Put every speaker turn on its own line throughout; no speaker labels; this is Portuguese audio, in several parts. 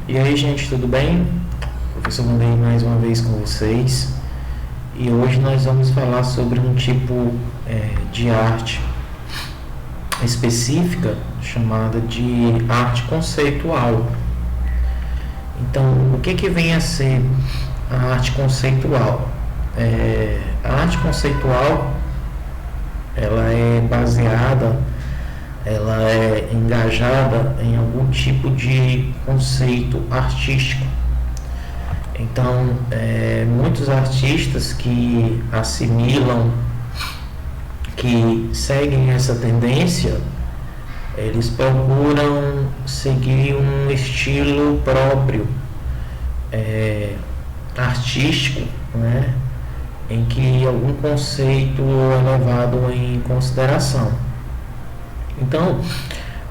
E aí, gente, tudo bem? Professor Ney mais uma vez com vocês. E hoje nós vamos falar sobre um tipo de arte específica chamada de arte conceitual. Então, o que vem a ser a arte conceitual? A arte conceitual ela é baseada, ela é engajada em algum tipo de conceito artístico. Então, muitos artistas que assimilam, que seguem essa tendência, eles procuram seguir um estilo próprio, artístico, né? Em que algum conceito é levado em consideração. Então,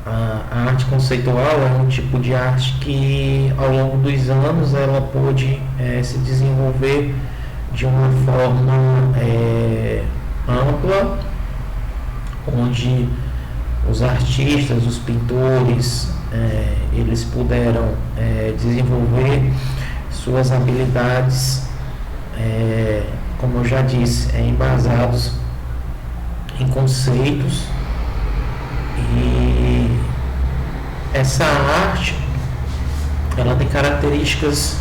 a arte conceitual é um tipo de arte que, ao longo dos anos, ela pôde se desenvolver de uma forma ampla, onde os artistas, os pintores, eles puderam desenvolver suas habilidades, como eu já disse, embasados em conceitos. E essa arte, ela tem características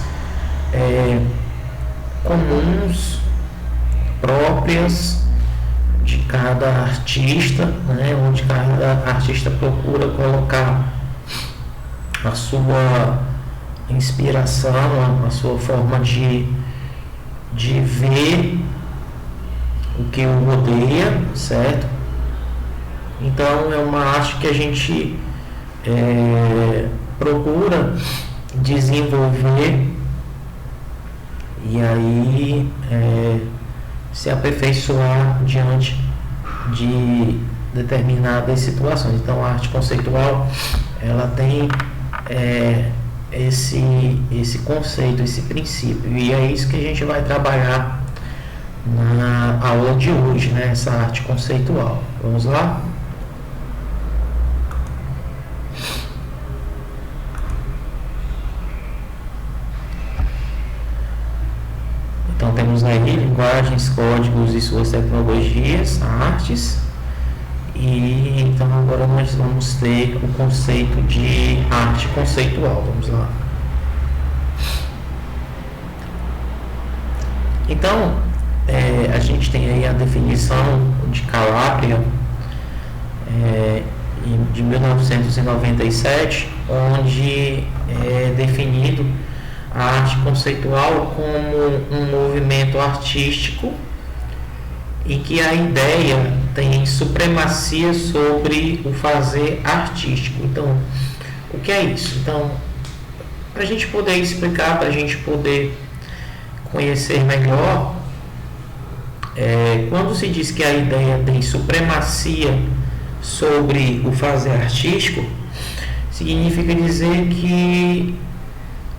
comuns, próprias de cada artista, né? Onde cada artista procura colocar a sua inspiração, a sua forma de ver o que o rodeia, certo? Então é uma arte que a gente procura desenvolver e aí se aperfeiçoar diante de determinadas situações. Então a arte conceitual ela tem esse conceito, esse princípio, e é isso que a gente vai trabalhar na aula de hoje, né? Essa arte conceitual. Vamos lá? Então temos aí linguagens, códigos e suas tecnologias, artes. E então agora nós vamos ter o conceito de arte conceitual. Vamos lá. Então, a gente tem aí a definição de Calabria, de 1997, onde é definido a arte conceitual como um movimento artístico em que a ideia tem supremacia sobre o fazer artístico. Então, o que é isso? Então, para a gente poder explicar, para a gente poder conhecer melhor, quando se diz que a ideia tem supremacia sobre o fazer artístico, significa dizer que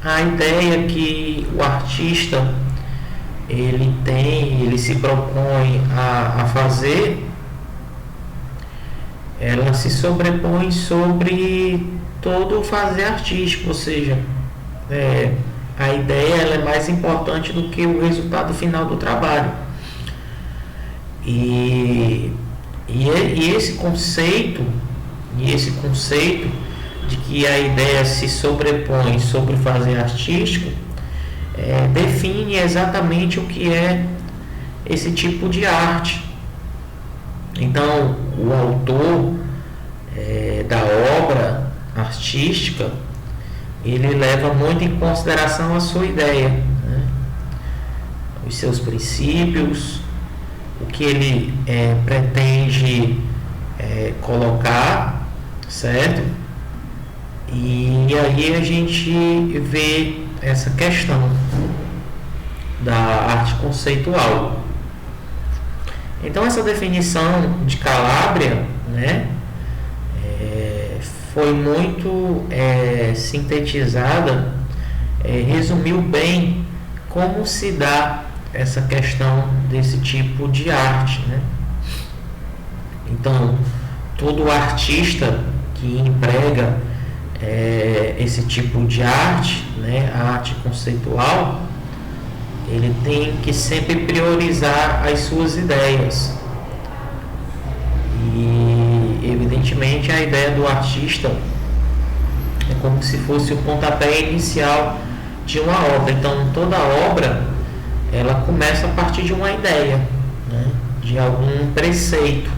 a ideia que o artista ele se propõe a fazer, ela se sobrepõe sobre todo o fazer artístico, ou seja, a ideia ela é mais importante do que o resultado final do trabalho. E esse conceito de que a ideia se sobrepõe sobre o fazer artístico define exatamente o que é esse tipo de arte. Então, o autor da obra artística, ele leva muito em consideração a sua ideia, né? Os seus princípios, o que ele pretende colocar, certo? E aí a gente vê essa questão da arte conceitual. Então essa definição de Calabria, né, foi muito sintetizada, resumiu bem como se dá essa questão desse tipo de arte, né? Então todo artista que emprega esse tipo de arte, né, a arte conceitual, ele tem que sempre priorizar as suas ideias. E evidentemente a ideia do artista é como se fosse o pontapé inicial de uma obra. Então toda obra ela começa a partir de uma ideia, né, de algum preceito.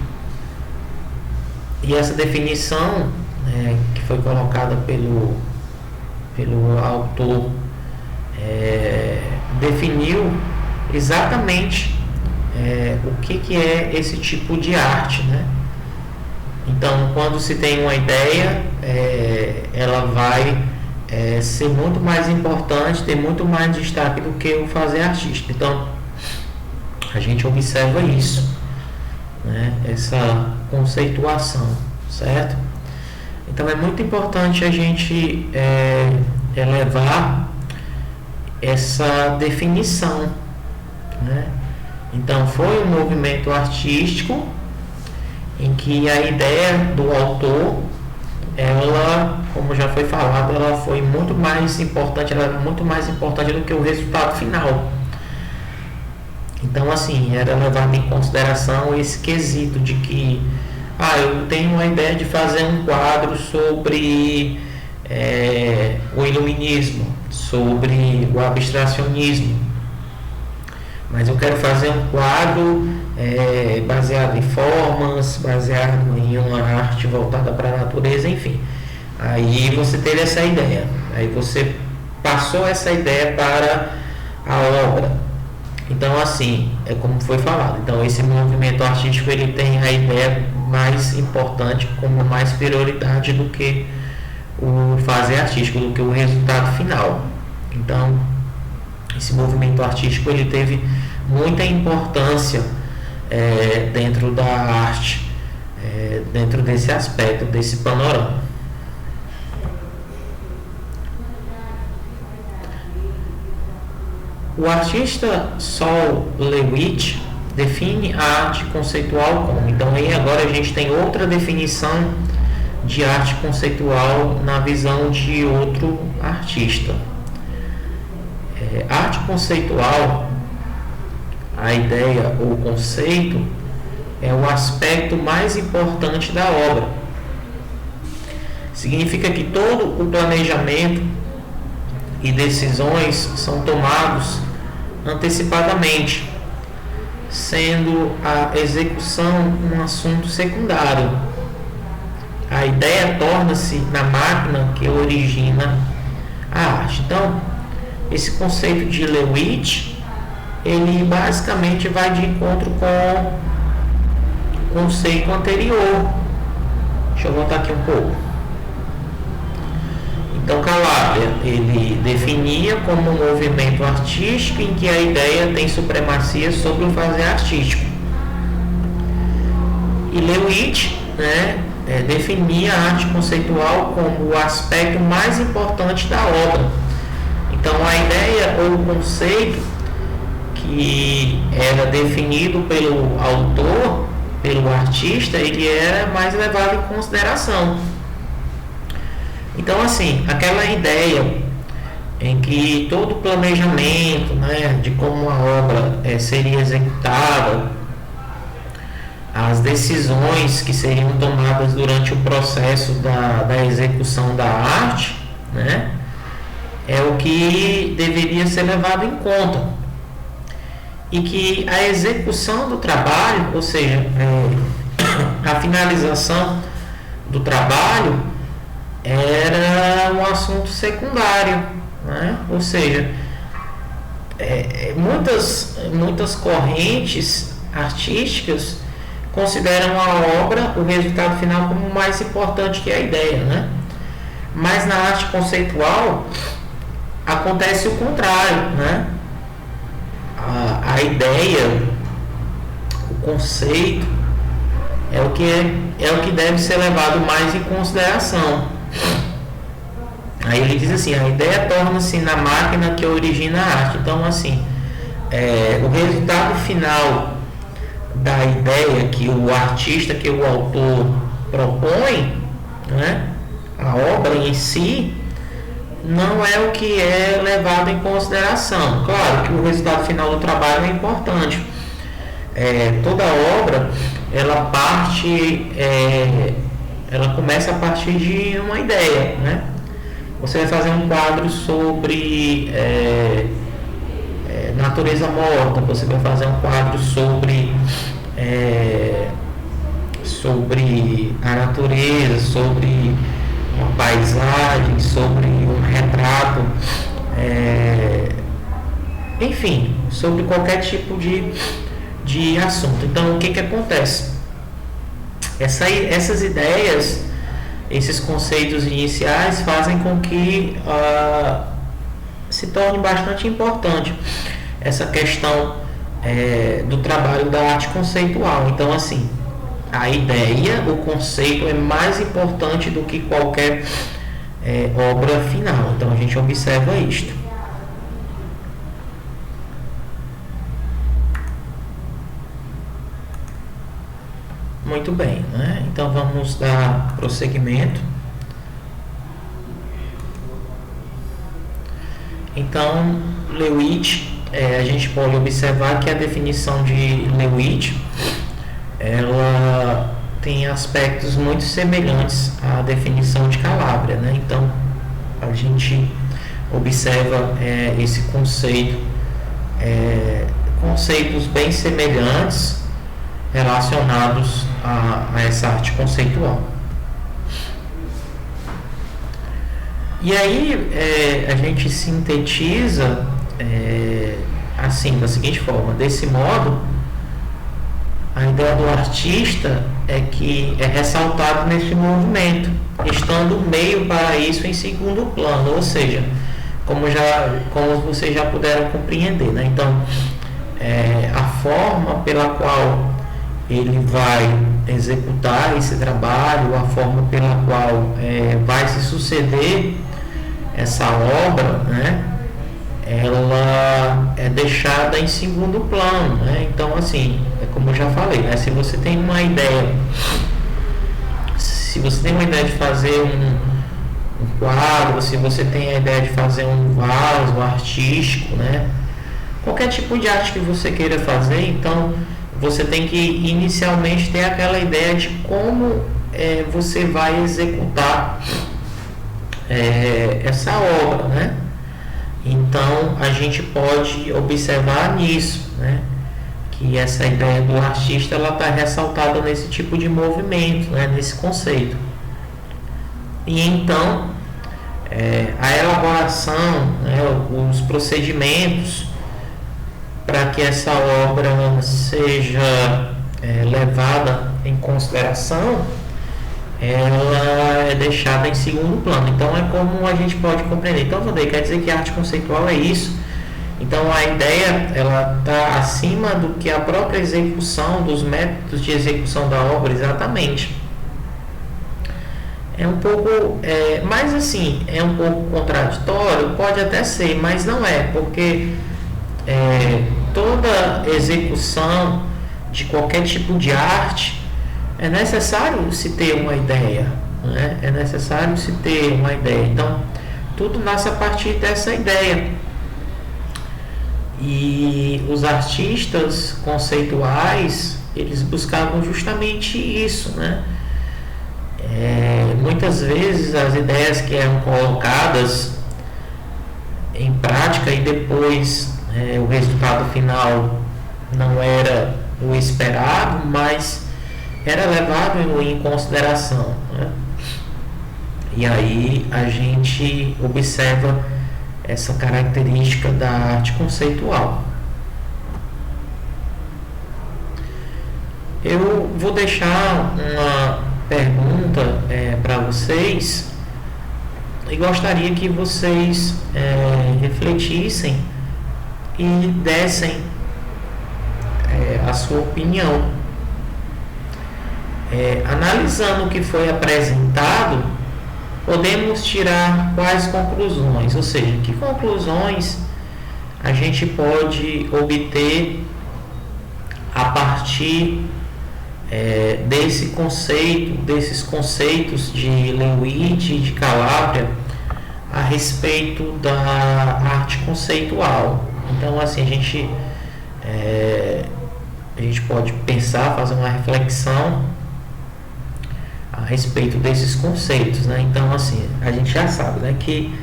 E essa definição, que foi colocada pelo autor, definiu exatamente o que é esse tipo de arte, né? Então, quando se tem uma ideia, ela vai ser muito mais importante, ter muito mais destaque do que o fazer artístico. Então, a gente observa isso, né? Essa conceituação, certo? Então, é muito importante a gente elevar essa definição, né? Então, foi um movimento artístico em que a ideia do autor, ela, como já foi falado, ela foi muito mais importante, ela é muito mais importante do que o resultado final. Então, assim, era levado em consideração esse quesito de que eu tenho uma ideia de fazer um quadro sobre o iluminismo, sobre o abstracionismo, mas eu quero fazer um quadro baseado em formas, baseado em uma arte voltada para a natureza, enfim. Aí você teve essa ideia, aí você passou essa ideia para a obra. Então, assim, é como foi falado. Então, esse movimento artístico, ele tem a ideia mais importante como mais prioridade do que o fazer artístico, do que o resultado final. Então, esse movimento artístico, ele teve muita importância dentro da arte, dentro desse aspecto, desse panorama. O artista Sol LeWitt define a arte conceitual como. Então, aí agora a gente tem outra definição de arte conceitual na visão de outro artista. Arte conceitual, a ideia ou conceito, é o aspecto mais importante da obra. Significa que todo o planejamento e decisões são tomados antecipadamente, sendo a execução um assunto secundário. A ideia torna-se na máquina que origina a arte. Então, esse conceito de LeWitt, ele basicamente vai de encontro com o conceito anterior. Deixa eu voltar aqui um pouco. Então, Calabria, ele definia como um movimento artístico em que a ideia tem supremacia sobre o fazer artístico. E LeWitt, definia a arte conceitual como o aspecto mais importante da obra. Então, a ideia ou o conceito que era definido pelo autor, pelo artista, ele era mais levado em consideração. Então, assim, aquela ideia em que todo o planejamento, de como a obra seria executada, as decisões que seriam tomadas durante o processo da execução da arte, é o que deveria ser levado em conta. E que a execução do trabalho, ou seja, a finalização do trabalho, era um assunto secundário, ou seja, muitas correntes artísticas consideram a obra, o resultado final, como mais importante que a ideia, mas na arte conceitual acontece o contrário, a ideia, o conceito é o que deve ser levado mais em consideração. Aí ele diz assim: a ideia torna-se na máquina que origina a arte. Então, assim, o resultado final da ideia que o artista, que o autor propõe, a obra em si não é o que é levado em consideração. Claro que o resultado final do trabalho é importante. Toda obra ela começa a partir de uma ideia, né? Você vai fazer um quadro sobre natureza morta, você vai fazer um quadro sobre a natureza, sobre uma paisagem, sobre um retrato, enfim, sobre qualquer tipo de assunto. Então, o que acontece? Essas ideias, esses conceitos iniciais fazem com que se torne bastante importante essa questão do trabalho da arte conceitual. Então, assim, a ideia, o conceito é mais importante do que qualquer obra final. Então, a gente observa isto. Muito bem, né? Então vamos dar prosseguimento. Então, Lewitt, a gente pode observar que a definição de Lewitt, ela tem aspectos muito semelhantes à definição de Calabria, né? Então, a gente observa esse conceito, conceitos bem semelhantes relacionados a essa arte conceitual. E aí a gente sintetiza assim, da seguinte forma: desse modo, a ideia do artista é que é ressaltado nesse movimento, estando o meio para isso em segundo plano, ou seja, como vocês já puderam compreender, né? Então, a forma pela qual ele vai executar esse trabalho, a forma pela qual vai se suceder essa obra, né? Ela é deixada em segundo plano, né? Então, assim, como eu já falei, né? Se você tem uma ideia de fazer um quadro, se você tem a ideia de fazer um vaso artístico, né? Qualquer tipo de arte que você queira fazer, então você tem que inicialmente ter aquela ideia de como você vai executar essa obra, né? Então a gente pode observar nisso, né? Que essa ideia do artista ela está ressaltada nesse tipo de movimento, né? Nesse conceito. E então a elaboração, né? Os procedimentos para que essa obra seja levada em consideração, ela é deixada em segundo plano. Então é como a gente pode compreender. Então, Vandeir, quer dizer que a arte conceitual é isso. Então a ideia ela está acima do que a própria execução, dos métodos de execução da obra, exatamente. É um pouco, mas assim, é um pouco contraditório, pode até ser, mas não é, porque toda execução de qualquer tipo de arte é necessário se ter uma ideia, né? É necessário se ter uma ideia. Então, tudo nasce a partir dessa ideia. E os artistas conceituais, eles buscavam justamente isso, né? Muitas vezes as ideias que eram colocadas em prática e depois o resultado final não era o esperado, mas era levado em consideração, né? E aí a gente observa essa característica da arte conceitual. Eu vou deixar uma pergunta para vocês e gostaria que vocês refletissem e dessem a sua opinião. Analisando o que foi apresentado, podemos tirar quais conclusões, ou seja, que conclusões a gente pode obter a partir desses conceitos de Lewis e de Calabria a respeito da arte conceitual. Então, assim, a gente pode pensar, fazer uma reflexão a respeito desses conceitos, né? Então, assim, a gente já sabe, né, que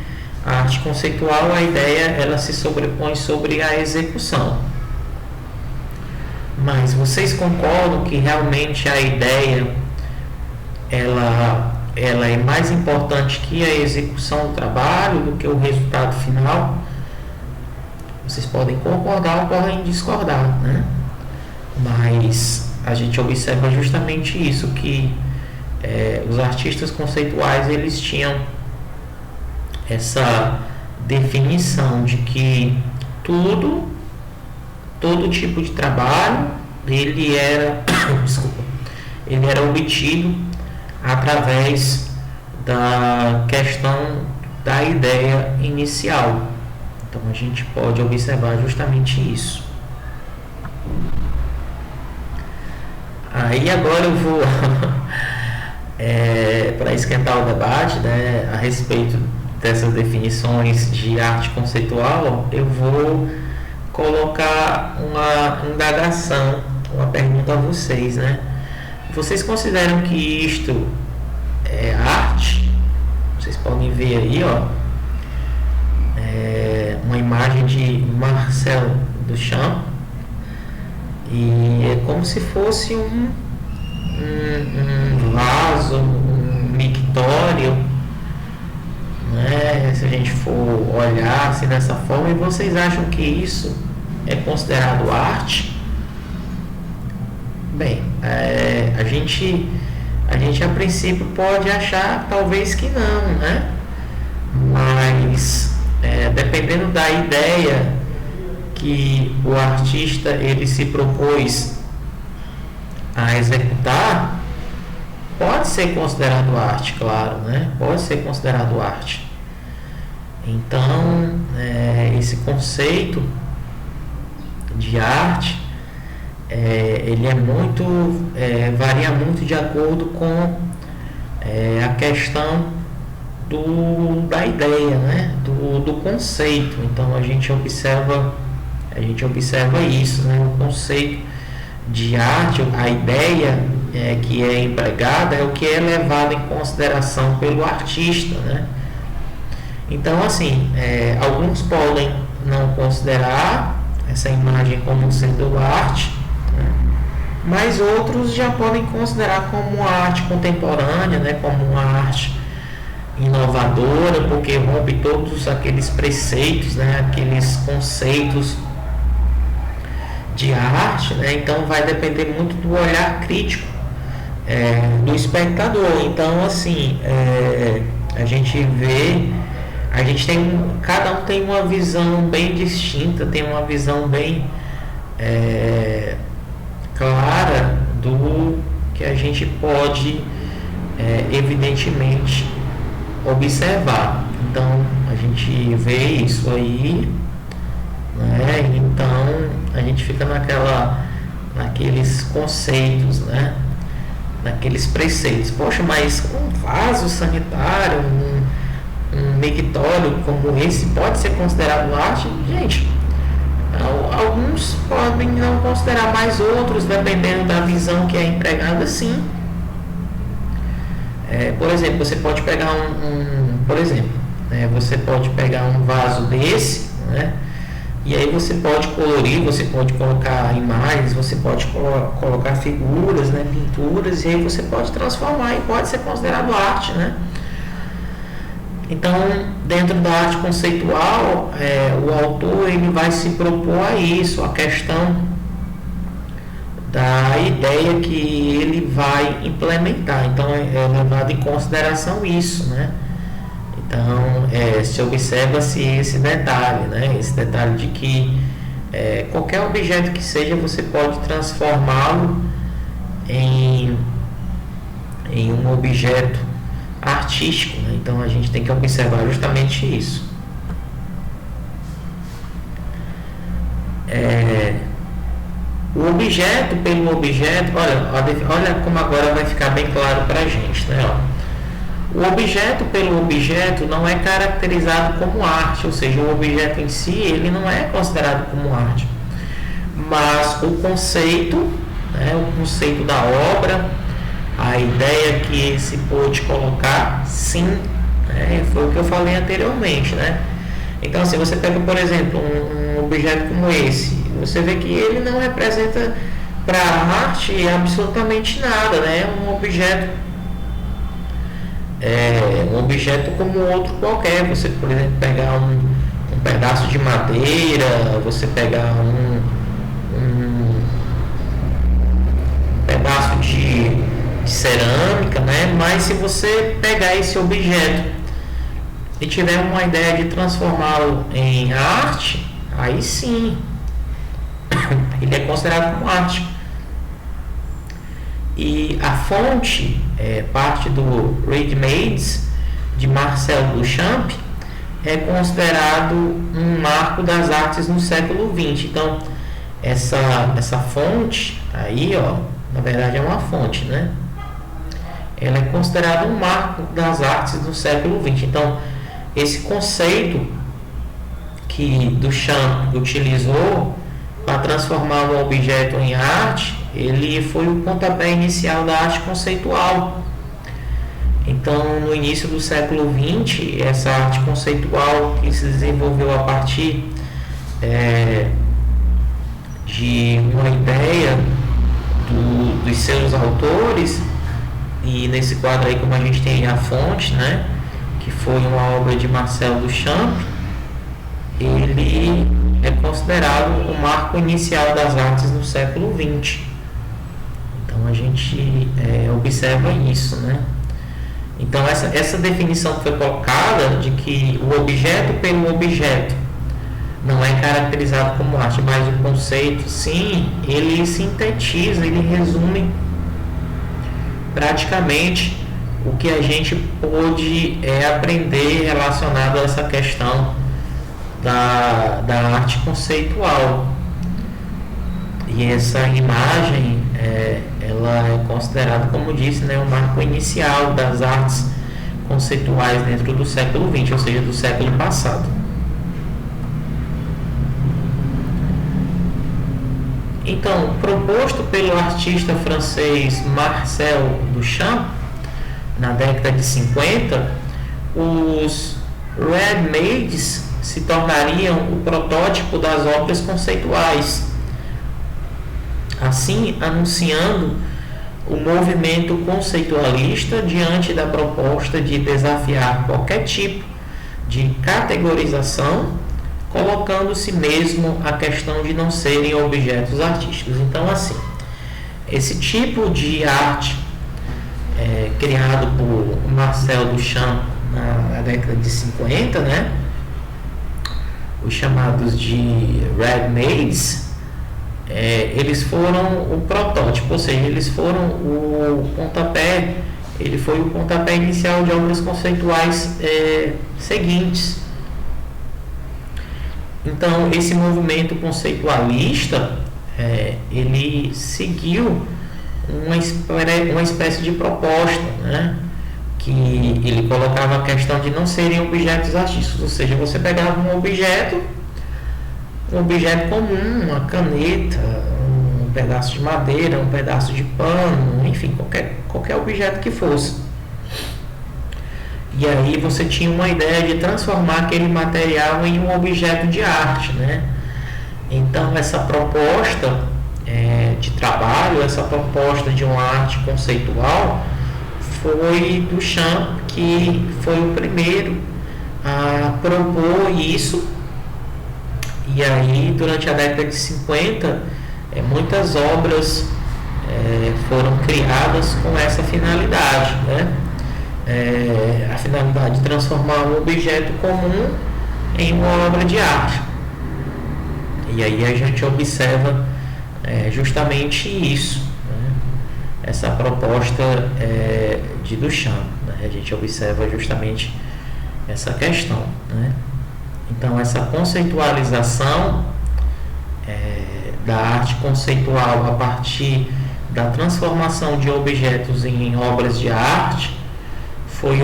a arte conceitual, a ideia, ela se sobrepõe sobre a execução. Mas vocês concordam que realmente a ideia ela é mais importante que a execução do trabalho, do que o resultado final? Vocês podem concordar ou podem discordar, né? Mas a gente observa justamente isso, que os artistas conceituais, eles tinham essa definição de que todo tipo de trabalho ele era obtido através da questão da ideia inicial. Então a gente pode observar justamente isso. Aí agora eu vou para esquentar o debate, né, a respeito dessas definições de arte conceitual, eu vou colocar uma indagação, uma pergunta a vocês, né? Vocês consideram que isto é arte? Vocês podem ver aí, ó, uma imagem de Marcel Duchamp, e é como se fosse um vaso, um mictório, né? Se a gente for olhar assim dessa forma, e vocês acham que isso é considerado arte? Bem, a gente a princípio pode achar talvez que não, né? Mas dependendo da ideia que o artista ele se propôs a executar, pode ser considerado arte, claro, né? Pode ser considerado arte. Então, esse conceito de arte, ele varia muito de acordo com a questão da ideia, né? Do conceito. Então a gente observa isso, né? O conceito de arte, a ideia que é empregada é o que é levado em consideração pelo artista, né? Então, assim, alguns podem não considerar essa imagem como sendo arte, né? Mas outros já podem considerar como uma arte contemporânea, né? Como uma arte inovadora, porque rompe todos aqueles preceitos, né? Aqueles conceitos de arte, né? Então vai depender muito do olhar crítico do espectador. Então, assim, a gente cada um tem uma visão bem distinta, tem uma visão bem clara do que a gente pode evidentemente observar. Então a gente vê isso aí, né? Então a gente fica naqueles conceitos, né? Naqueles preceitos. Poxa, mas um vaso sanitário, um mictório como esse pode ser considerado arte? Gente, alguns podem não considerar, mais outros, dependendo da visão que é empregada, sim. Por exemplo, você pode pegar você pode pegar um vaso desse, né? E aí você pode colorir, você pode colocar imagens, você pode colocar figuras, né, pinturas, e aí você pode transformar e pode ser considerado arte, né? Então, dentro da arte conceitual, o autor ele vai se propor a isso, a questão da ideia que ele vai implementar. Então, é levado em consideração isso, né? Então, se observa-se esse detalhe, né? Esse detalhe de que qualquer objeto que seja, você pode transformá-lo em um objeto artístico, né? Então, a gente tem que observar justamente isso. O objeto pelo objeto, olha como agora vai ficar bem claro para a gente, né? O objeto pelo objeto não é caracterizado como arte, ou seja, o objeto em si ele não é considerado como arte, mas o conceito, né, o conceito da obra, a ideia que ele se pôde colocar, sim, né, foi o que eu falei anteriormente, né? Então, se você pega, por exemplo, um objeto como esse, você vê que ele não representa para a arte absolutamente nada, né? Um objeto como outro qualquer. Você, por exemplo, pegar um pedaço de madeira, você pegar um pedaço de cerâmica, né? Mas se você pegar esse objeto e tiver uma ideia de transformá-lo em arte, aí sim, ele é considerado como arte. E a fonte, parte do Readymades, de Marcel Duchamp, é considerado um marco das artes no século XX. Então, essa fonte aí, na verdade é uma fonte, né? Ela é considerada um marco das artes do século XX. Então, esse conceito que Duchamp utilizou para transformar um objeto em arte, ele foi o pontapé inicial da arte conceitual. Então, no início do século XX, essa arte conceitual que se desenvolveu a partir de uma ideia dos seus autores, e nesse quadro aí, como a gente tem a fonte, né, que foi uma obra de Marcel Duchamp, ele é considerado o marco inicial das artes no século XX. Então a gente observa isso, né? Então essa definição que foi colocada de que o objeto pelo objeto não é caracterizado como arte, mas o conceito, sim, ele sintetiza, ele resume praticamente o que a gente pôde aprender relacionado a essa questão da arte conceitual. E essa imagem, ela é considerada, como disse, né, o marco inicial das artes conceituais dentro do século XX, ou seja, do século passado. Então, proposto pelo artista francês Marcel Duchamp, na década de 50, os ready-mades se tornariam o protótipo das obras conceituais, assim anunciando o movimento conceitualista diante da proposta de desafiar qualquer tipo de categorização, colocando-se mesmo a questão de não serem objetos artísticos. Então, assim, esse tipo de arte criado por Marcel Duchamp na década de 50, né, os chamados de ready-mades, eles foram o protótipo, ou seja, eles foram o pontapé, ele foi o pontapé inicial de obras conceituais seguintes. Então, esse movimento conceitualista, ele seguiu uma espécie de proposta, né? Que ele colocava a questão de não serem objetos artísticos, ou seja, você pegava um objeto comum, uma caneta, um pedaço de madeira, um pedaço de pano, enfim, qualquer objeto que fosse. E aí você tinha uma ideia de transformar aquele material em um objeto de arte, né? Então essa proposta de trabalho, essa proposta de uma arte conceitual, foi Duchamp que foi o primeiro a propor isso. E aí, durante a década de 50, muitas obras foram criadas com essa finalidade, né? A finalidade de transformar um objeto comum em uma obra de arte. E aí a gente observa justamente isso, né? Essa proposta de Duchamp, né? A gente observa justamente essa questão, né? Então essa conceitualização da arte conceitual a partir da transformação de objetos em obras de arte foi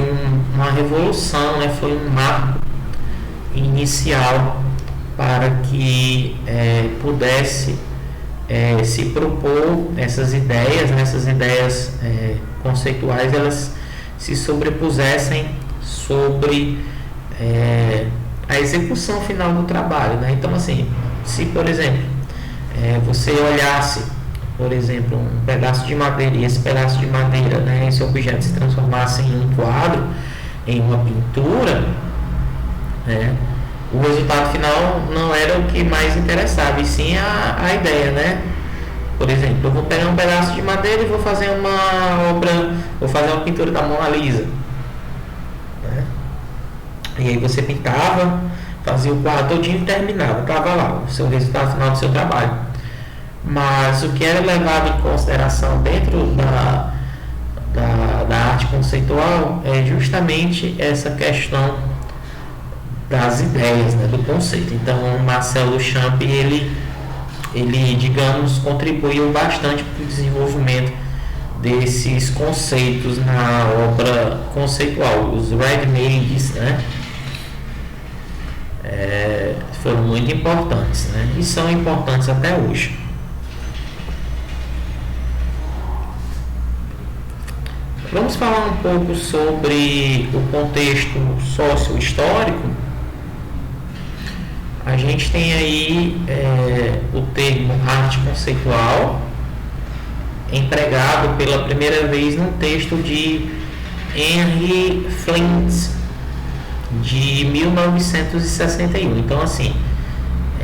uma revolução, né? Foi um marco inicial para que pudesse se propor essas ideias, né? Essas ideias conceituais, elas se sobrepusessem sobre a execução final do trabalho, né? Então, assim, se por exemplo você olhasse, por exemplo, um pedaço de madeira, e esse pedaço de madeira, né, esse objeto se transformasse em um quadro, em uma pintura, né, o resultado final não era o que mais interessava, e sim a ideia, né? Por exemplo, eu vou pegar um pedaço de madeira e vou fazer uma obra, vou fazer uma pintura da Mona Lisa, né? E aí você pintava, fazia o quadro todinho e terminava, estava lá o seu resultado final do seu trabalho. Mas o que era levado em consideração dentro da arte conceitual é justamente essa questão das ideias, né, do conceito. Então, o Marcel Duchamp, ele, digamos, contribuiu bastante para o desenvolvimento desses conceitos na obra conceitual. Os ready-mades, né, foram muito importantes, né, e são importantes até hoje. Vamos falar um pouco sobre o contexto sócio-histórico. A gente tem aí o termo arte conceitual, empregado pela primeira vez num texto de Henry Flint, de 1961. Então, assim,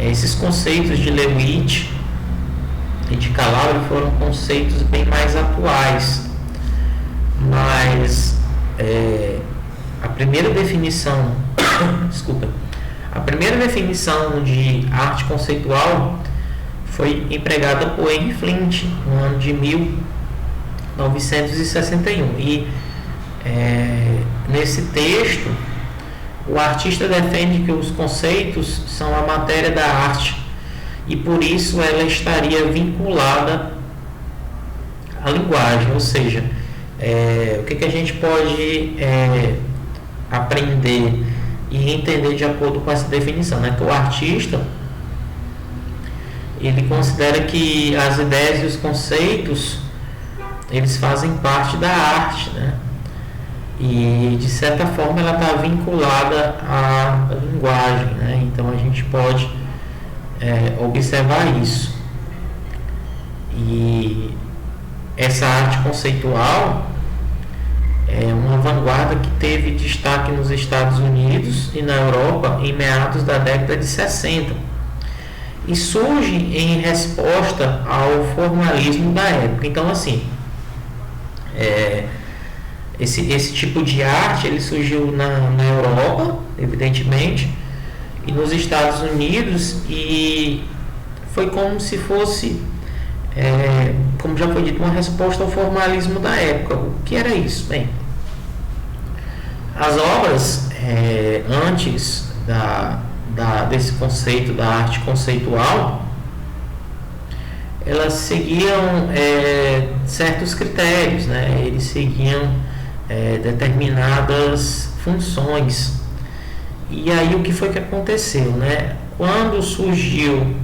esses conceitos de Lewitt e de Calabria foram conceitos bem mais atuais, mas a primeira definição a primeira definição de arte conceitual foi empregada por Henry Flint no ano de 1961, e nesse texto o artista defende que os conceitos são a matéria da arte e por isso ela estaria vinculada à linguagem, ou seja, o que a gente pode aprender e entender de acordo com essa definição, né? Que o artista, ele considera que as ideias e os conceitos, eles fazem parte da arte, né? E de certa forma ela está vinculada à linguagem, né? Então a gente pode observar isso. E essa arte conceitual é uma vanguarda que teve destaque nos Estados Unidos e na Europa em meados da década de 60 e surge em resposta ao formalismo da época. Então, assim, esse tipo de arte ele surgiu na Europa, evidentemente, e nos Estados Unidos, e foi como se fosse, como já foi dito, uma resposta ao formalismo da época. O que era isso? Bem, as obras antes desse conceito da arte conceitual, elas seguiam certos critérios, né? Eles seguiam determinadas funções. E aí o que foi que aconteceu, né? Quando surgiu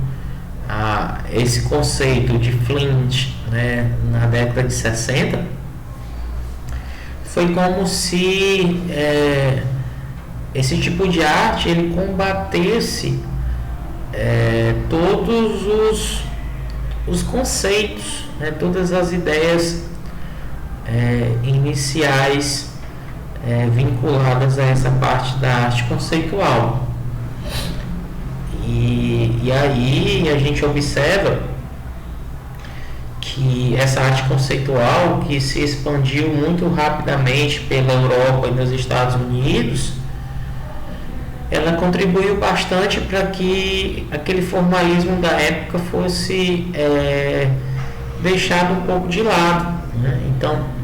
esse conceito de Flint, né, na década de 60, foi como se esse tipo de arte ele combatesse todos os conceitos, né, todas as ideias iniciais vinculadas a essa parte da arte conceitual. E aí a gente observa que essa arte conceitual, que se expandiu muito rapidamente pela Europa e nos Estados Unidos, ela contribuiu bastante para que aquele formalismo da época fosse deixado um pouco de lado, né? Então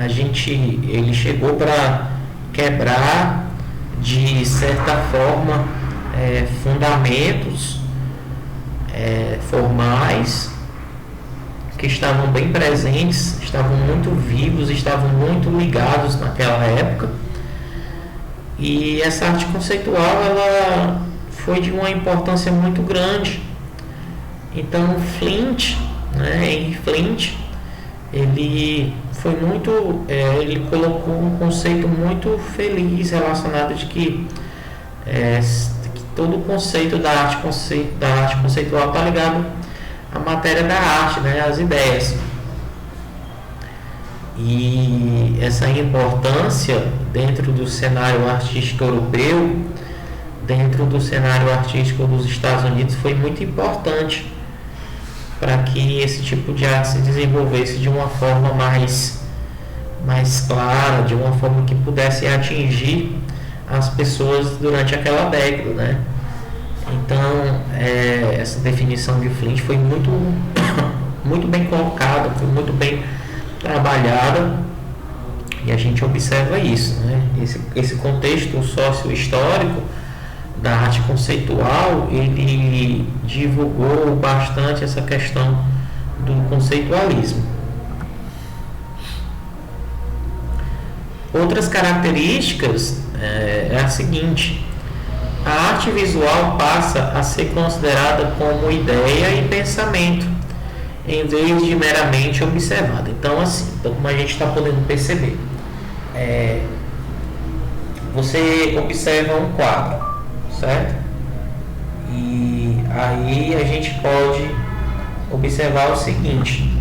ele chegou para quebrar de certa forma fundamentos formais, que estavam bem presentes, estavam muito vivos, estavam muito ligados naquela época. E essa arte conceitual, ela foi de uma importância muito grande. Então Flint, né, Henry Flint, ele foi muito, ele colocou um conceito muito feliz relacionado de que todo o conceito da arte conceitual está ligado à matéria da arte, né, às ideias. E essa importância dentro do cenário artístico europeu, dentro do cenário artístico dos Estados Unidos, foi muito importante para que esse tipo de arte se desenvolvesse de uma forma mais clara, de uma forma que pudesse atingir as pessoas durante aquela década, né? Então, essa definição de Flint foi muito, muito bem colocada, foi muito bem trabalhada, e a gente observa isso, né? Esse contexto sócio-histórico da arte conceitual, ele divulgou bastante essa questão do conceitualismo. Outras características é a seguinte: a arte visual passa a ser considerada como ideia e pensamento, em vez de meramente observada. Então, assim, como a gente está podendo perceber, você observa um quadro, certo? E aí a gente pode observar o seguinte,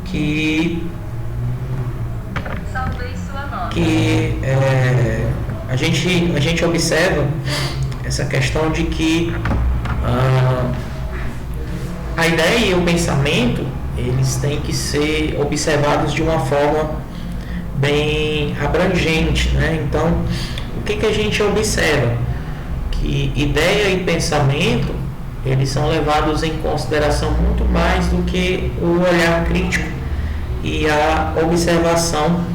que a gente observa essa questão de que a ideia e o pensamento, eles têm que ser observados de uma forma bem abrangente, né? Então, o que a gente observa? Que ideia e pensamento, eles são levados em consideração muito mais do que o olhar crítico e a observação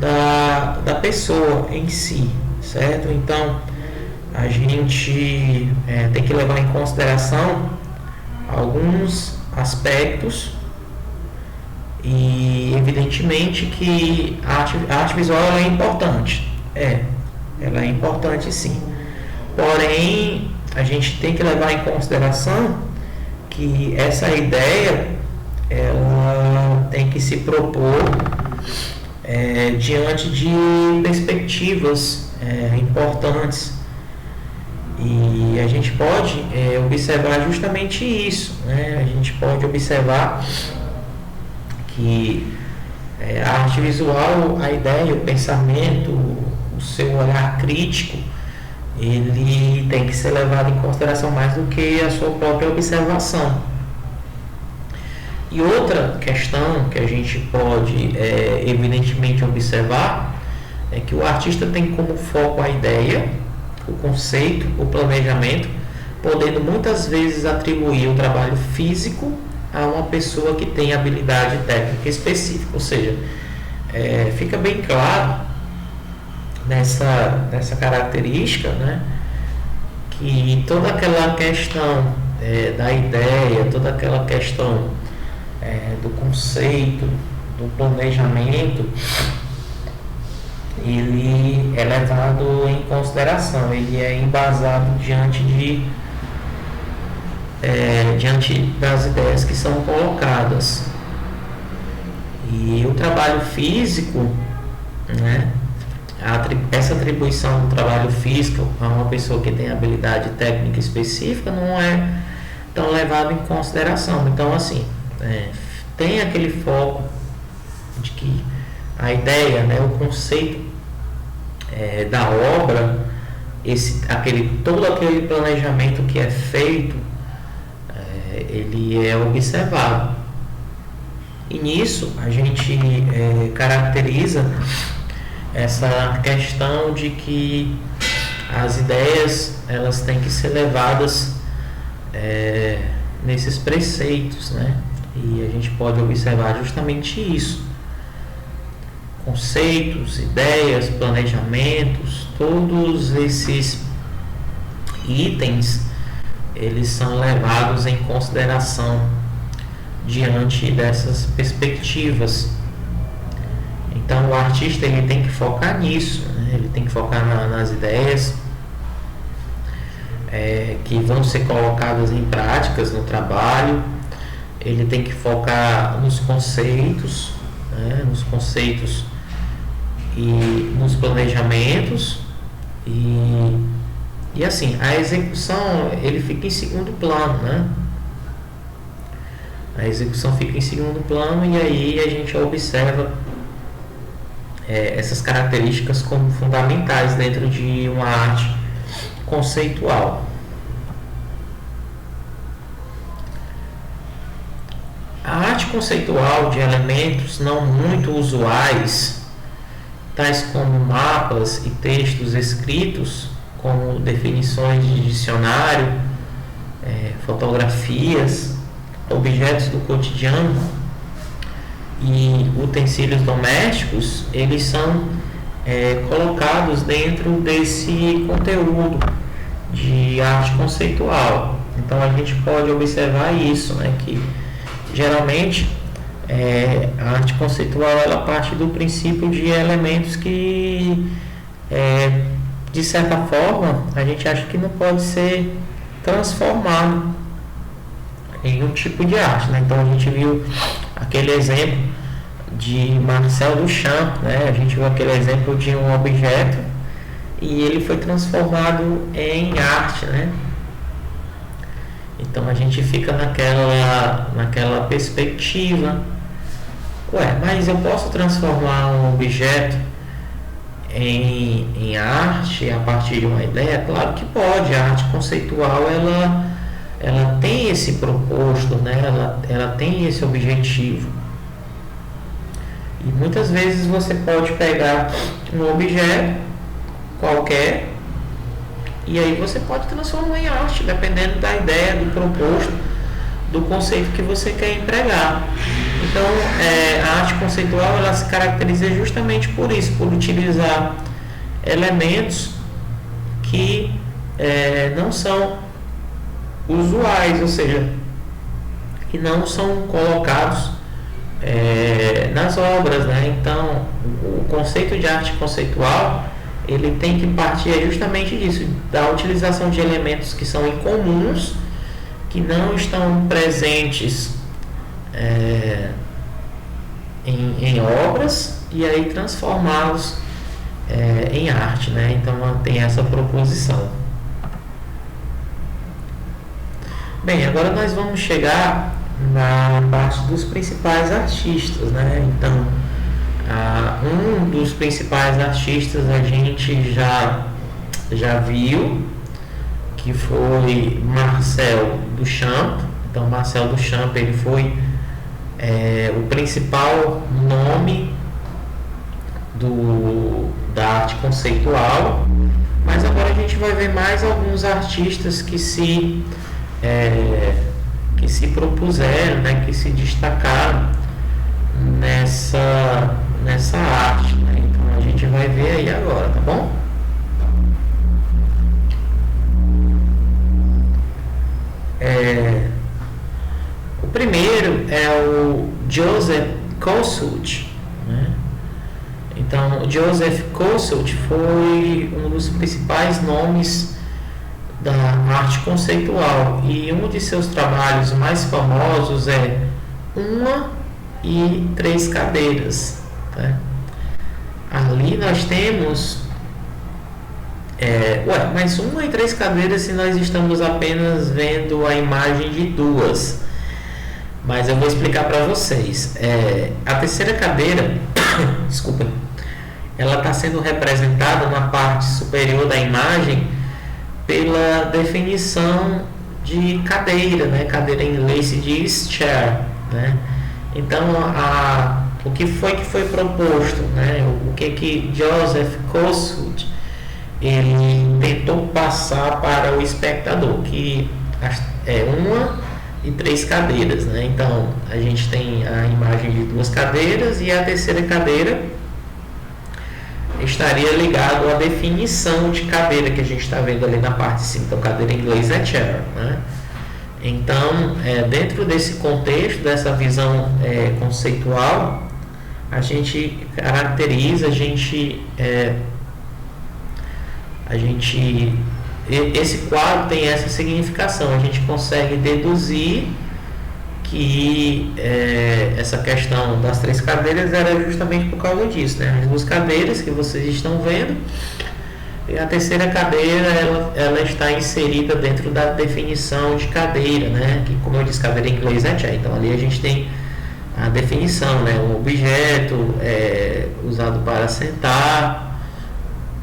da pessoa em si, certo? Então, a gente tem que levar em consideração alguns aspectos, e evidentemente que a arte visual ela é importante, ela é importante sim, porém a gente tem que levar em consideração que essa ideia ela tem que se propor diante de perspectivas importantes, e a gente pode observar justamente isso, né? A gente pode observar que a arte visual, a ideia, o pensamento, o seu olhar crítico, ele tem que ser levado em consideração mais do que a sua própria observação. E outra questão que a gente pode evidentemente observar é que o artista tem como foco a ideia, o conceito, o planejamento, podendo muitas vezes atribuir o trabalho físico a uma pessoa que tem habilidade técnica específica. Ou seja, fica bem claro nessa característica, né, que toda aquela questão da ideia, toda aquela questão do conceito, do planejamento, ele é levado em consideração, ele é embasado diante das ideias que são colocadas. E o trabalho físico, né, essa atribuição do trabalho físico a uma pessoa que tem habilidade técnica específica não é tão levado em consideração. Então, assim, tem aquele foco de que a ideia, né, o conceito da obra, todo aquele planejamento que é feito, ele é observado. E nisso a gente caracteriza essa questão de que as ideias elas têm que ser levadas nesses preceitos, né? E a gente pode observar justamente isso. Conceitos, ideias, planejamentos, todos esses itens eles são levados em consideração diante dessas perspectivas. Então o artista ele tem que focar nisso, né? Ele tem que focar nas ideias que vão ser colocadas em práticas no trabalho. Ele tem que focar nos conceitos, né? Nos conceitos e nos planejamentos, e assim, a execução ele fica em segundo plano, né? A execução fica em segundo plano, e aí a gente observa essas características como fundamentais dentro de uma arte conceitual. A arte conceitual de elementos não muito usuais, tais como mapas e textos escritos, como definições de dicionário, fotografias, objetos do cotidiano e utensílios domésticos, eles são colocados dentro desse conteúdo de arte conceitual. Então a gente pode observar isso, né, que geralmente a arte conceitual ela parte do princípio de elementos que de certa forma a gente acha que não pode ser transformado em um tipo de arte, né? Então a gente viu aquele exemplo de Marcel Duchamp, né? A gente viu aquele exemplo de um objeto e ele foi transformado em arte, né? Então a gente fica naquela perspectiva. Mas eu posso transformar um objeto em arte a partir de uma ideia? Claro que pode. A arte conceitual ela tem esse proposto, né? Ela tem esse objetivo. E muitas vezes você pode pegar um objeto qualquer e aí você pode transformar em arte, dependendo da ideia, do proposto, do conceito que você quer empregar. Então, a arte conceitual ela se caracteriza justamente por isso, por utilizar elementos que não são usuais, ou seja, que não são colocados nas obras, né? Então, o conceito de arte conceitual ele tem que partir justamente disso, da utilização de elementos que são incomuns, que não estão presentes em obras, e aí transformá-los em arte, né? Então tem essa proposição. Bem, agora nós vamos chegar na parte dos principais artistas, né? Então um dos principais artistas a gente já viu, que foi Marcel Duchamp. Então Marcel Duchamp ele foi o principal nome da arte conceitual, mas agora a gente vai ver mais alguns artistas que se propuseram, né, que se destacaram nessa arte, né? Então a gente vai ver aí agora, tá bom? O primeiro é o Joseph Kosuth, né? Então, Joseph Kosuth foi um dos principais nomes da arte conceitual, e um de seus trabalhos mais famosos é Uma e Três Cadeiras, tá? Ali nós temos mas uma e três cadeiras se nós estamos apenas vendo a imagem de duas. Mas eu vou explicar para vocês. A terceira cadeira, desculpa, ela está sendo representada na parte superior da imagem pela definição de cadeira, né? Cadeira em inglês se diz chair, né? Então, o que foi proposto, né? O que Joseph Kosuth ele tentou passar para o espectador, que é uma e três cadeiras, né? Então a gente tem a imagem de duas cadeiras, e a terceira cadeira estaria ligado à definição de cadeira que a gente está vendo ali na parte de cima. Então, cadeira em inglês é chair, né? Então, dentro desse contexto, dessa visão conceitual, a gente caracteriza, esse quadro tem essa significação. A gente consegue deduzir que essa questão das 3 cadeiras era justamente por causa disso, né? As 2 cadeiras que vocês estão vendo, e a terceira cadeira ela está inserida dentro da definição de cadeira, né? Que, como eu disse, cadeira em inglês é chair. Então ali a gente tem a definição, né? Um objeto usado para sentar,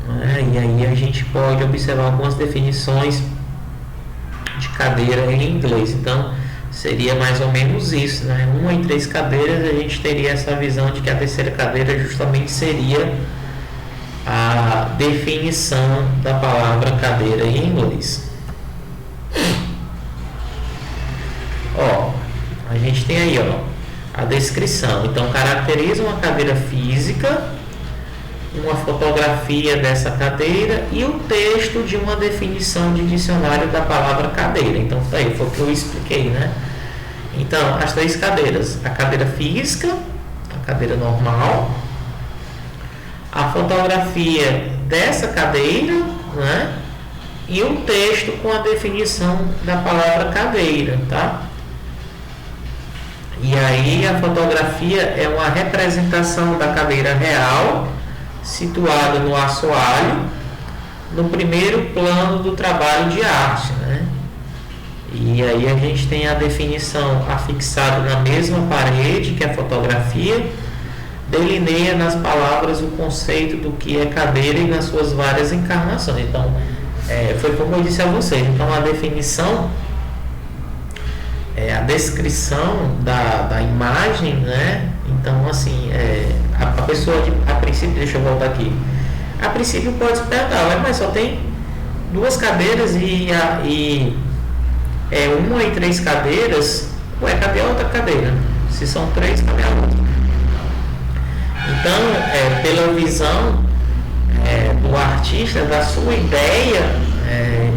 né? E aí a gente pode observar algumas definições de cadeira em inglês. Então seria mais ou menos isso, né? 1 em 3 cadeiras, a gente teria essa visão de que a terceira cadeira justamente seria a definição da palavra cadeira em inglês. A gente tem aí, a descrição. Então, caracteriza uma cadeira física, uma fotografia dessa cadeira e o texto de uma definição de dicionário da palavra cadeira. Então, foi o que eu expliquei, né? Então, as 3 cadeiras: a cadeira física, a cadeira normal, a fotografia dessa cadeira, né? E o texto com a definição da palavra cadeira, tá? E aí a fotografia é uma representação da cadeira real, situada no assoalho, no primeiro plano do trabalho de arte, né? E aí a gente tem a definição afixada na mesma parede que a fotografia, delineia nas palavras o conceito do que é cadeira e nas suas várias encarnações. Então, foi como eu disse a vocês. Então, a definição, a descrição da imagem, né? Então, assim, a pessoa, a princípio, deixa eu voltar aqui. A princípio pode se perguntar, mas só tem 2 cadeiras e 1 em 3 cadeiras, cadê a outra cadeira? Se são 3, cadê a outra? Então, pela visão do artista, da sua ideia,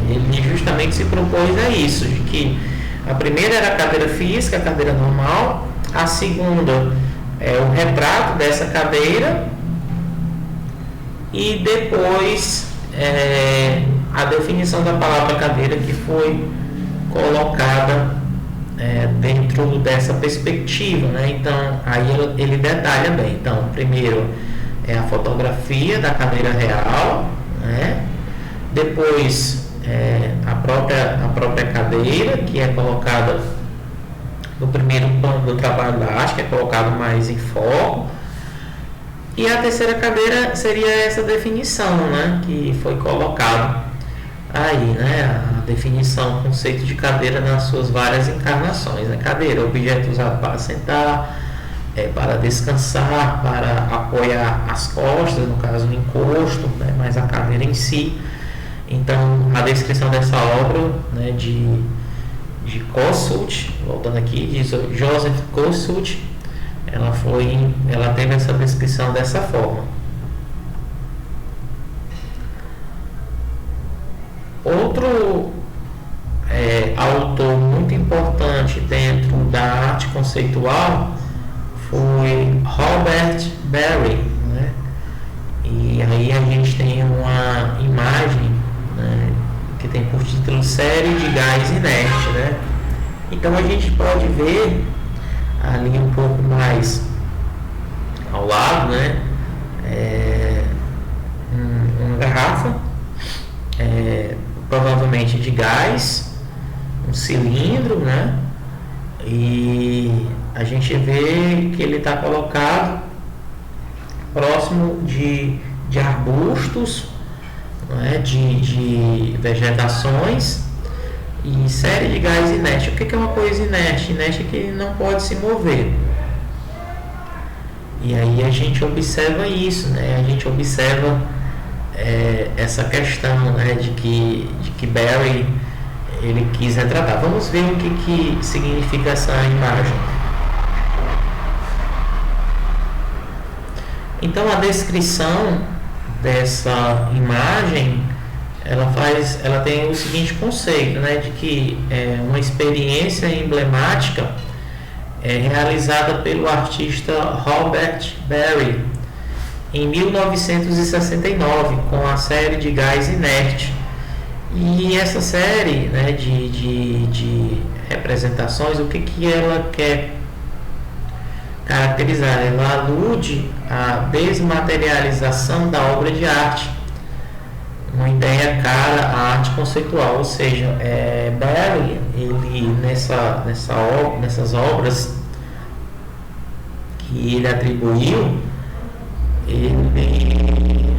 ele justamente se propôs a isso, de que a primeira era a cadeira física, a cadeira normal, a segunda é o retrato dessa cadeira e depois a definição da palavra cadeira que foi colocada dentro dessa perspectiva, né? Então, aí ele detalha bem. Então, primeiro é a fotografia da cadeira real, né? Depois a própria cadeira, que é colocada no primeiro plano do trabalho da arte, que é colocado mais em foco. E a terceira cadeira seria essa definição, né? Que foi colocado aí, né? A definição, conceito de cadeira nas suas várias encarnações, né? Cadeira, objeto usado para sentar, para descansar, para apoiar as costas, no caso o encosto, né? Mas a cadeira em si. Então, a descrição dessa obra, né, de Kossuth, voltando aqui, de Joseph Kossuth, ela teve essa descrição dessa forma. Outro autor muito importante dentro da arte conceitual foi Robert Barry, né? E aí a gente tem uma imagem, né, que tem por título Série de Gás Inerte, né? Então a gente pode ver ali um pouco mais ao lado, né, uma garrafa, provavelmente de gás, um cilindro, né? E a gente vê que ele está colocado próximo de arbustos, né? de vegetações e série de gás inerte. O que é uma coisa inerte? Inerte é que não pode se mover. E aí a gente observa isso, né? A gente observa essa questão, né, de que Barry ele quis retratar. Vamos ver o que significa essa imagem. Então a descrição dessa imagem, ela tem o seguinte conceito, né, de que uma experiência emblemática realizada pelo artista Robert Barry em 1969 com a série de Gás Inerte. E essa série, né, de representações, o que ela quer caracterizar? Ela alude à desmaterialização da obra de arte, uma ideia cara à arte conceitual, ou seja, Barry, ele nessas obras que ele atribuiu, ele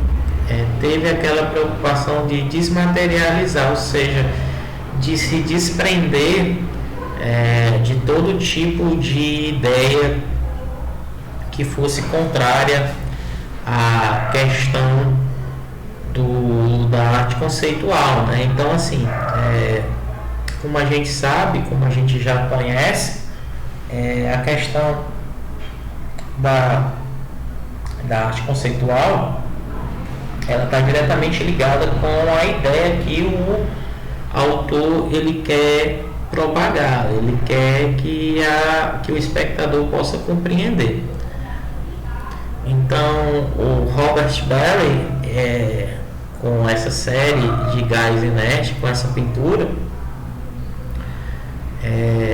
teve aquela preocupação de desmaterializar, ou seja, de se desprender de todo tipo de ideia que fosse contrária à questão da arte conceitual, né? Então, assim, como a gente sabe, como a gente já conhece, a questão da arte conceitual, ela está diretamente ligada com a ideia que o autor ele quer propagar, ele quer que o espectador possa compreender. Então, o Robert Barry, com essa série de Gás Inerte, com essa pintura,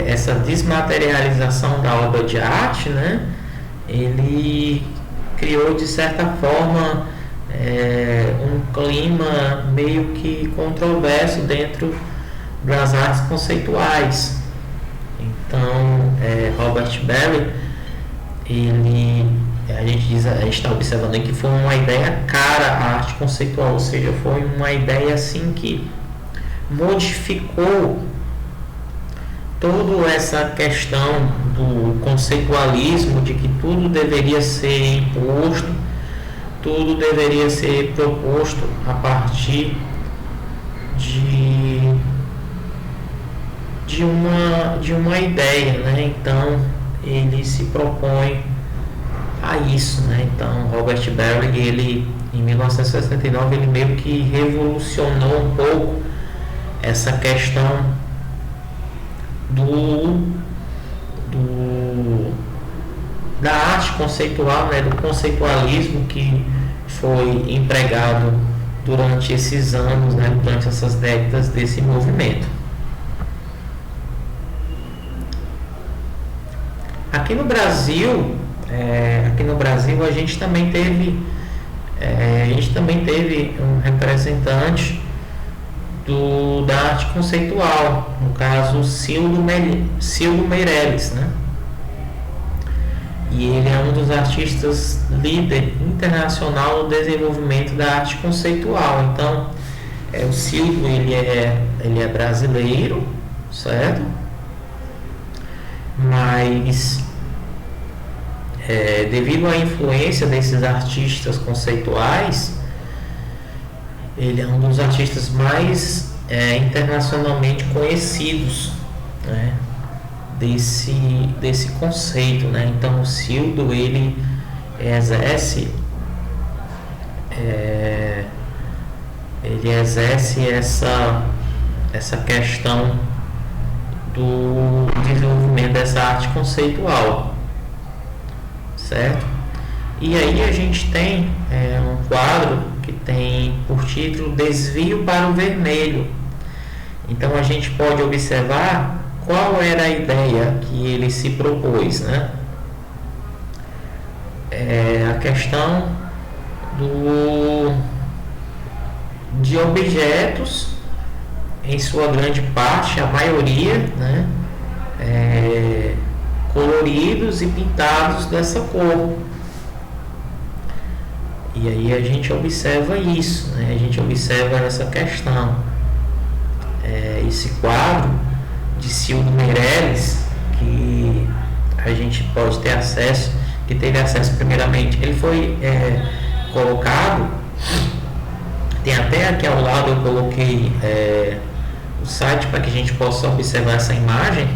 essa desmaterialização da obra de arte, né, ele criou de certa forma um clima meio que controverso dentro das artes conceituais. Então, Robert Barry, a gente está observando aqui que foi uma ideia cara à arte conceitual, ou seja, foi uma ideia assim que modificou toda essa questão do conceitualismo, de que tudo deveria ser imposto, tudo deveria ser proposto a partir de uma ideia, né? Então ele se propõe a isso, né? Então Robert Barry, ele em 1969 ele meio que revolucionou um pouco essa questão da arte conceitual, né, do conceitualismo que foi empregado durante esses anos, né, durante essas décadas desse movimento. Aqui no Brasil a gente também teve um representante da arte conceitual, no caso Cildo Meirelles, né? E ele é um dos artistas líder internacional no desenvolvimento da arte conceitual. Então, o Cildo ele é brasileiro, certo? Mas devido à influência desses artistas conceituais, ele é um dos artistas mais internacionalmente conhecidos, né, desse conceito, né? Então o Cildo ele exerce essa questão do desenvolvimento dessa arte conceitual, certo? E aí a gente tem um quadro que tem por título Desvio para o Vermelho. Então a gente pode observar qual era a ideia que ele se propôs, né? A questão de objetos, em sua grande parte, a maioria, né, coloridos e pintados dessa cor. E aí a gente observa isso, né? A gente observa essa questão. Esse quadro de Cildo Meirelles, que a gente pode ter acesso, que teve acesso primeiramente, ele foi colocado, tem até aqui ao lado eu coloquei o site para que a gente possa observar essa imagem.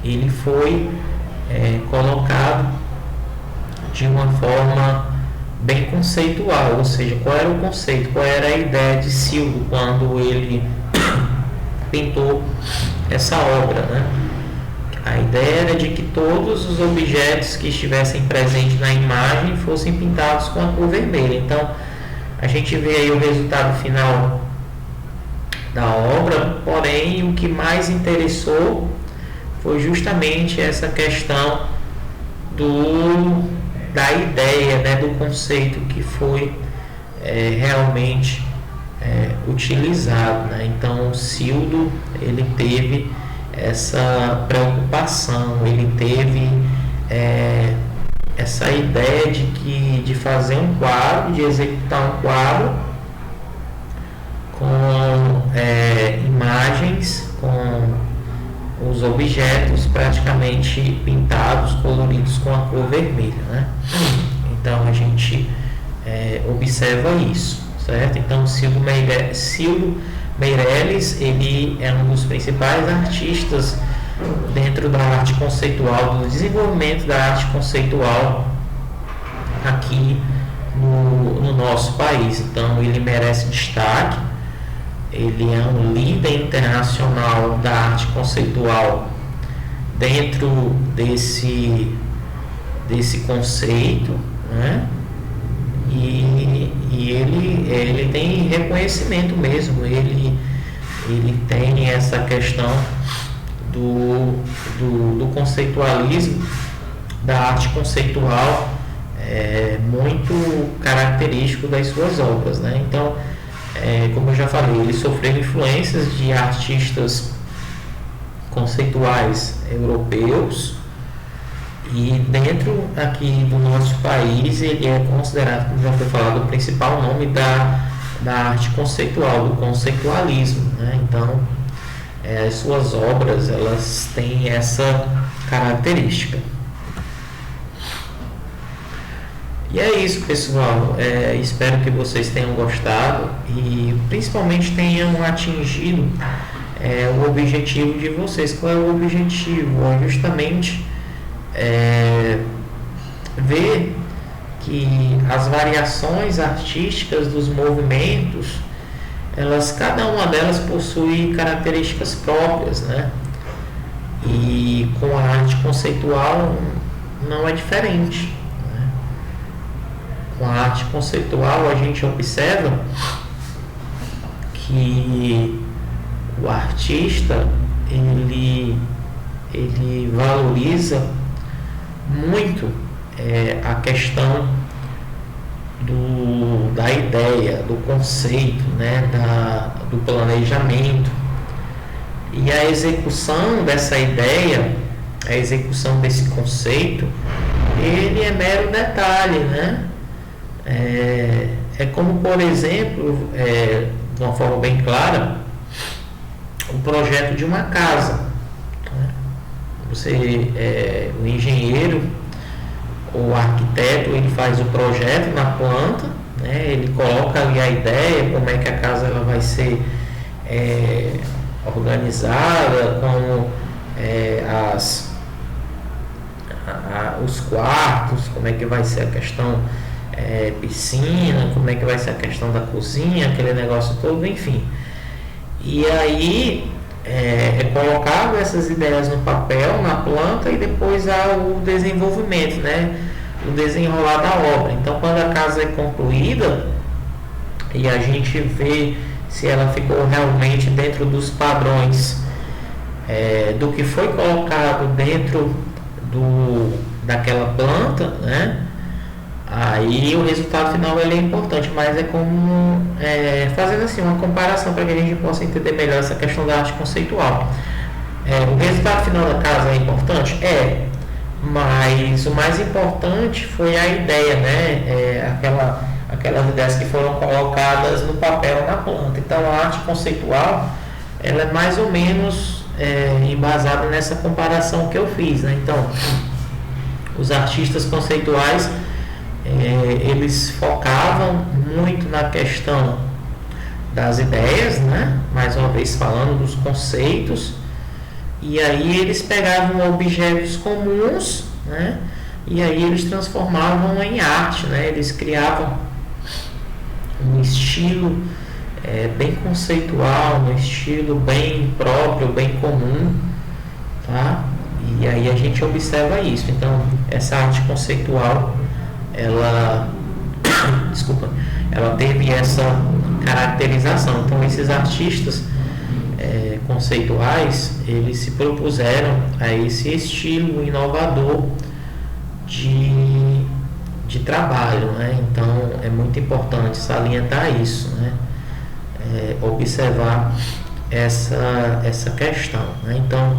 Ele foi colocado de uma forma bem conceitual, ou seja, qual era o conceito, qual era a ideia de Sildo quando ele pintou essa obra, né? A ideia era de que todos os objetos que estivessem presentes na imagem fossem pintados com a cor vermelha. Então, a gente vê aí o resultado final da obra, porém, o que mais interessou foi justamente essa questão da ideia, né, do conceito que foi realmente utilizado, né? Então, Sildo, ele teve essa preocupação, ele teve essa ideia de fazer um quadro, de executar um quadro com imagens, com os objetos praticamente pintados, coloridos com a cor vermelha, né? Então a gente observa isso, certo? Então Sildo Meirelles, ele é um dos principais artistas dentro da arte conceitual, do desenvolvimento da arte conceitual aqui no nosso país. Então ele merece destaque. Ele é um líder internacional da arte conceitual dentro desse conceito, né? E ele tem reconhecimento mesmo, ele tem essa questão do conceitualismo, da arte conceitual, muito característico das suas obras, né? Então, como eu já falei, ele sofreu influências de artistas conceituais europeus, e dentro aqui do nosso país ele é considerado, como já foi falado, o principal nome da arte conceitual, do conceitualismo, né? Então, as suas obras, elas têm essa característica. E é isso, pessoal. Espero que vocês tenham gostado e principalmente tenham atingido o objetivo de vocês. Qual é o objetivo? É justamente ver que as variações artísticas dos movimentos, cada uma delas possui características próprias, né? E com a arte conceitual não é diferente. Com a arte conceitual a gente observa que o artista ele valoriza muito a questão da ideia, do conceito, né, do planejamento, e a execução dessa ideia, a execução desse conceito, ele é mero detalhe, né? Como, por exemplo, de uma forma bem clara, o projeto de uma casa, né? O engenheiro, o arquiteto, ele faz o projeto na planta, né? Ele coloca ali a ideia, como é que a casa ela vai ser organizada, como os quartos, como é que vai ser a questão piscina, como é que vai ser a questão da cozinha, aquele negócio todo, enfim. E aí é colocado essas ideias no papel, na planta, e depois há o desenvolvimento, né? O desenrolar da obra. Então, quando a casa é concluída e a gente vê se ela ficou realmente dentro dos padrões do que foi colocado dentro daquela planta, né? Aí o resultado final ele é importante, mas é como fazendo assim uma comparação para que a gente possa entender melhor essa questão da arte conceitual. O resultado final da casa é importante? Mas o mais importante foi a ideia, né? Aquelas ideias que foram colocadas no papel, na planta. Então a arte conceitual ela é mais ou menos embasada nessa comparação que eu fiz, né? Então os artistas conceituais eles focavam muito na questão das ideias, né? Mais uma vez falando dos conceitos, e aí eles pegavam objetos comuns, né? e aí eles transformavam em arte, né? Eles criavam um estilo bem conceitual, um estilo bem próprio, bem comum, tá? E aí a gente observa isso. Então, essa arte conceitual, ela ela teve essa caracterização. Então, esses artistas conceituais, eles se propuseram a esse estilo inovador de trabalho, né? Então, é muito importante salientar isso, né? Observar essa questão, né? Então,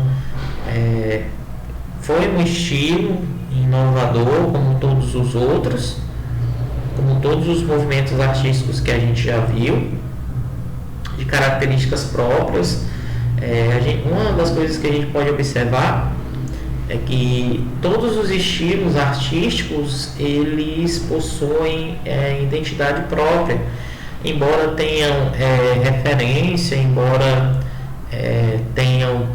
foi um estilo inovador, como todos os outros, como todos os movimentos artísticos que a gente já viu, de características próprias. Uma das coisas que a gente pode observar é que todos os estilos artísticos, eles possuem identidade própria, embora tenham referência, embora tenham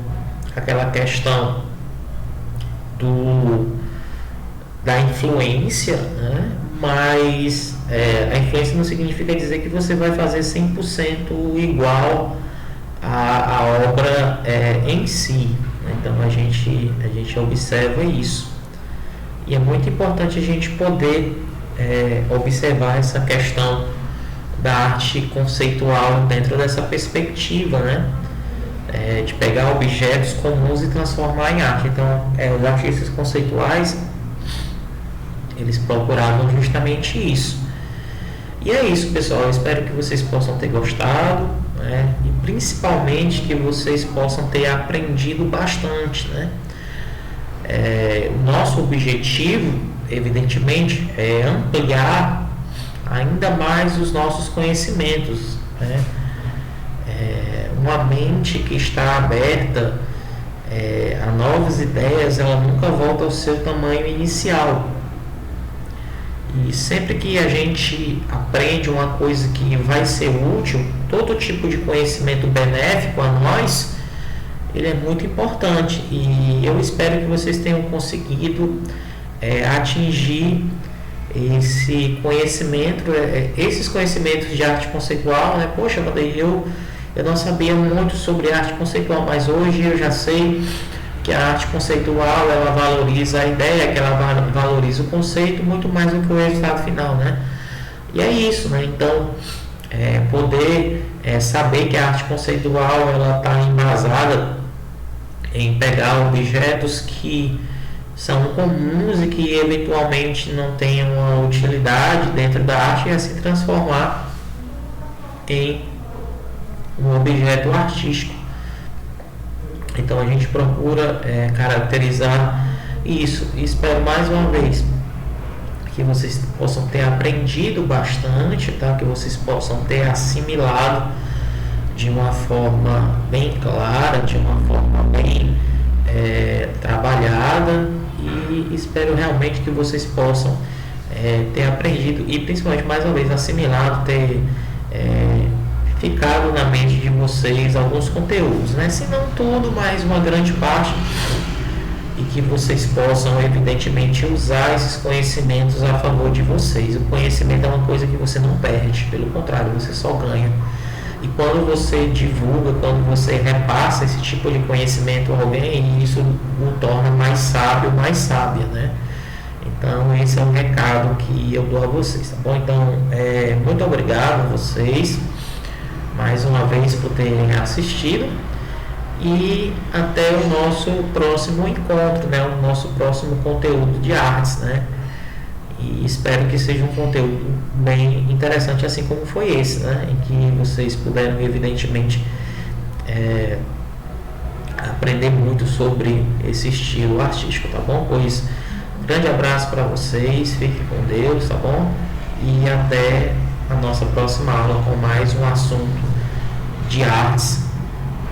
aquela questão da influência, né? Mas a influência não significa dizer que você vai fazer 100% igual à obra em si, né? Então a gente observa isso, e é muito importante a gente poder observar essa questão da arte conceitual dentro dessa perspectiva, né? De pegar objetos comuns e transformar em arte. Então, os artistas conceituais, eles procuravam justamente isso. E é isso, pessoal. Eu espero que vocês possam ter gostado, né? E principalmente que vocês possam ter aprendido bastante, né? O nosso objetivo, evidentemente, é ampliar ainda mais os nossos conhecimentos, né? Uma mente que está aberta a novas ideias, ela nunca volta ao seu tamanho inicial. E sempre que a gente aprende uma coisa que vai ser útil, todo tipo de conhecimento benéfico a nós, ele é muito importante. E eu espero que vocês tenham conseguido atingir esse conhecimento, esses conhecimentos de arte conceitual, né? Poxa, eu não sabia muito sobre arte conceitual, mas hoje eu já sei que a arte conceitual, ela valoriza a ideia, que ela valoriza o conceito muito mais do que o resultado final, né? E é isso, né? Então, poder saber que a arte conceitual, ela está embasada em pegar objetos que são comuns e que eventualmente não tenham uma utilidade dentro da arte e a se transformar em um objeto artístico. Então a gente procura caracterizar isso, e espero mais uma vez que vocês possam ter aprendido bastante, tá? Que vocês possam ter assimilado de uma forma bem clara, de uma forma bem trabalhada, e espero realmente que vocês possam ter aprendido e principalmente mais uma vez assimilado, ter ficado na mente de vocês alguns conteúdos, né? Se não tudo, mas uma grande parte, e que vocês possam evidentemente usar esses conhecimentos a favor de vocês. O conhecimento é uma coisa que você não perde, pelo contrário, você só ganha. E quando você divulga, quando você repassa esse tipo de conhecimento a alguém, isso o torna mais sábio, mais sábia, né? Então esse é um recado que eu dou a vocês, tá bom? Então muito obrigado a vocês mais uma vez por terem assistido, e até o nosso próximo encontro, né? O nosso próximo conteúdo de artes, né? E espero que seja um conteúdo bem interessante, assim como foi esse, né? Em que vocês puderam evidentemente aprender muito sobre esse estilo artístico, tá bom? Pois um grande abraço para vocês, fiquem com Deus, tá bom? E até a nossa próxima aula com mais um assunto de artes,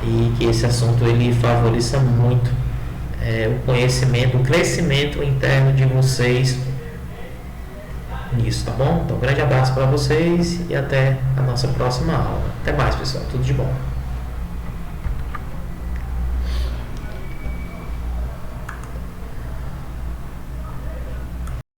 e que esse assunto ele favoreça muito o conhecimento, o crescimento interno de vocês nisso, tá bom? Então, um grande abraço para vocês e até a nossa próxima aula. Até mais, pessoal. Tudo de bom.